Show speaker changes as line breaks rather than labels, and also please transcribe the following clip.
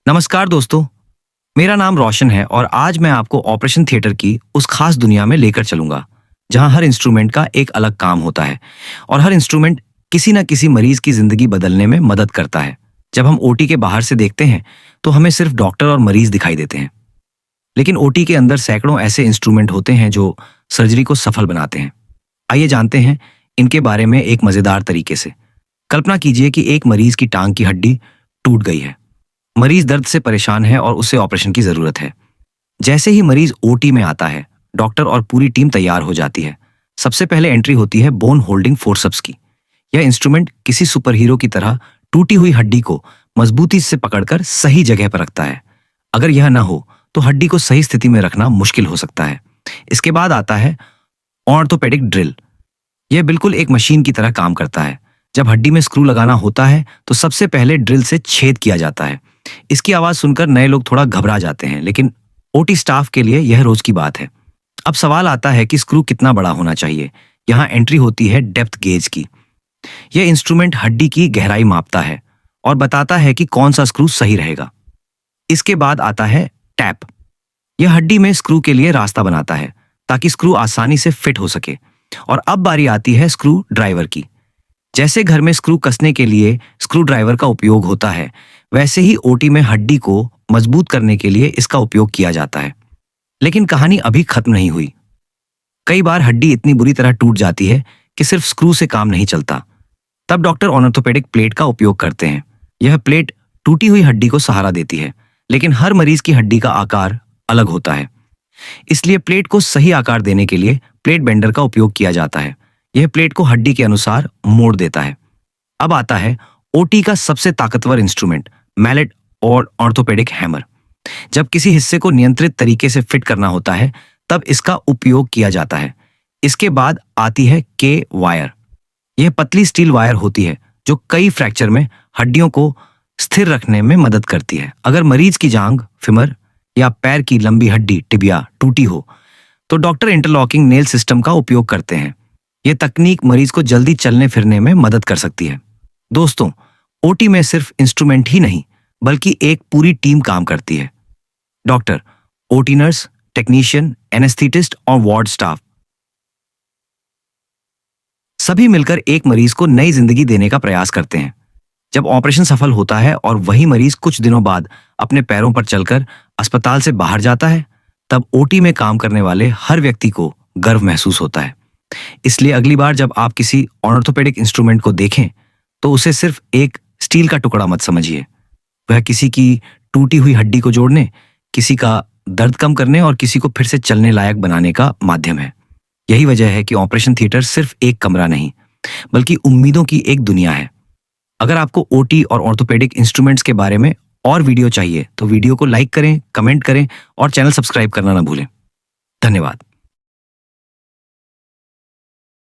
नमस्कार दोस्तों। मेरा नाम रोशन है और आज मैं आपको ऑपरेशन थिएटर की उस खास दुनिया में लेकर चलूंगा जहां हर इंस्ट्रूमेंट का एक अलग काम होता है और हर इंस्ट्रूमेंट किसी न किसी मरीज की जिंदगी बदलने में मदद करता है। जब हम ओटी के बाहर से देखते हैं तो हमें सिर्फ डॉक्टर और मरीज दिखाई देते हैं, लेकिन ओटी के अंदर सैकड़ों ऐसे इंस्ट्रूमेंट होते हैं जो सर्जरी को सफल बनाते हैं। आइए जानते हैं इनके बारे में एक मजेदार तरीके से। कल्पना कीजिए कि एक मरीज की टांग की हड्डी टूट गई है। मरीज दर्द से परेशान है और उसे ऑपरेशन की जरूरत है। जैसे ही मरीज ओटी में आता है, डॉक्टर और पूरी टीम तैयार हो जाती है। सबसे पहले एंट्री होती है बोन होल्डिंग फोर्सप्स की। यह इंस्ट्रूमेंट किसी सुपरहीरो की तरह टूटी हुई हड्डी को मजबूती से पकड़कर सही जगह पर रखता है। अगर यह न हो तो हड्डी को सही स्थिति में रखना मुश्किल हो सकता है। इसके बाद आता है ऑर्थोपेडिक ड्रिल। यह बिल्कुल एक मशीन की तरह काम करता है। जब हड्डी में स्क्रू लगाना होता है तो सबसे पहले ड्रिल से छेद किया जाता है। इसकी आवाज सुनकर नए लोग थोड़ा घबरा जाते हैं, लेकिन ओटी स्टाफ के लिए यह रोज की बात है। अब सवाल आता है कि स्क्रू कितना बड़ा होना चाहिए। यहाँ एंट्री होती है डेप्थ गेज की। यह इंस्ट्रूमेंट हड्डी की गहराई मापता है और बताता है कि कौन सा स्क्रू सही रहेगा। इसके बाद आता है टैप। यह हड्डी में स्क्रू के लिए रास्ता बनाता है ताकि स्क्रू आसानी से फिट हो सके। और अब बारी आती है स्क्रू ड्राइवर की। जैसे घर में स्क्रू कसने के लिए स्क्रू ड्राइवर का उपयोग होता है, वैसे ही ओटी में हड्डी को मजबूत करने के लिए इसका उपयोग किया जाता है। लेकिन कहानी अभी खत्म नहीं हुई। कई बार हड्डी इतनी बुरी तरह टूट जाती है कि सिर्फ स्क्रू से काम नहीं चलता। तब डॉक्टर ऑर्थोपेडिक प्लेट का उपयोग करते हैं। यह प्लेट टूटी हुई हड्डी को सहारा देती है, लेकिन हर मरीज की हड्डी का आकार अलग होता है। इसलिए प्लेट को सही आकार देने के लिए प्लेट बेंडर का उपयोग किया जाता है। यह प्लेट को हड्डी के अनुसार मोड़ देता है। अब आता है ओटी का सबसे ताकतवर इंस्ट्रूमेंट, मैलेट और ऑर्थोपेडिक हैमर। जब किसी हिस्से को नियंत्रित तरीके से फिट करना होता है, तब इसका उपयोग किया जाता है। इसके बाद आती है के वायर। यह पतली स्टील वायर होती है जो कई फ्रैक्चर में हड्डियों को स्थिर रखने में मदद करती है। अगर मरीज की जांघ, फिमर या पैर की लंबी हड्डी टिबिया टूटी हो तो डॉक्टर इंटरलॉकिंग नेल सिस्टम का उपयोग करते हैं। यह तकनीक मरीज को जल्दी चलने फिरने में मदद कर सकती है। दोस्तों, ओटी में सिर्फ इंस्ट्रूमेंट ही नहीं बल्कि एक पूरी टीम काम करती है। Doctor, OT nurse, technician, anaesthetist और वार्ड स्टाफ सभी मिलकर एक मरीज को नई जिंदगी देने का प्रयास करते हैं। जब ऑपरेशन सफल होता है और वही मरीज कुछ दिनों बाद अपने पैरों पर चलकर अस्पताल से बाहर जाता है, तब ओटी में काम करने वाले हर व्यक्ति को गर्व महसूस होता है। इसलिए अगली बार जब आप किसी ऑर्थोपेडिक इंस्ट्रूमेंट को देखें तो उसे सिर्फ एक स्टील का टुकड़ा मत समझिए। वह किसी की टूटी हुई हड्डी को जोड़ने, किसी का दर्द कम करने और किसी को फिर से चलने लायक बनाने का माध्यम है। यही वजह है कि ऑपरेशन थिएटर सिर्फ एक कमरा नहीं बल्कि उम्मीदों की एक दुनिया है। अगर आपको ओटी और ऑर्थोपेडिक इंस्ट्रूमेंट्स के बारे में और वीडियो चाहिए तो वीडियो को लाइक करें, कमेंट करें और चैनल सब्सक्राइब करना ना भूलें। धन्यवाद।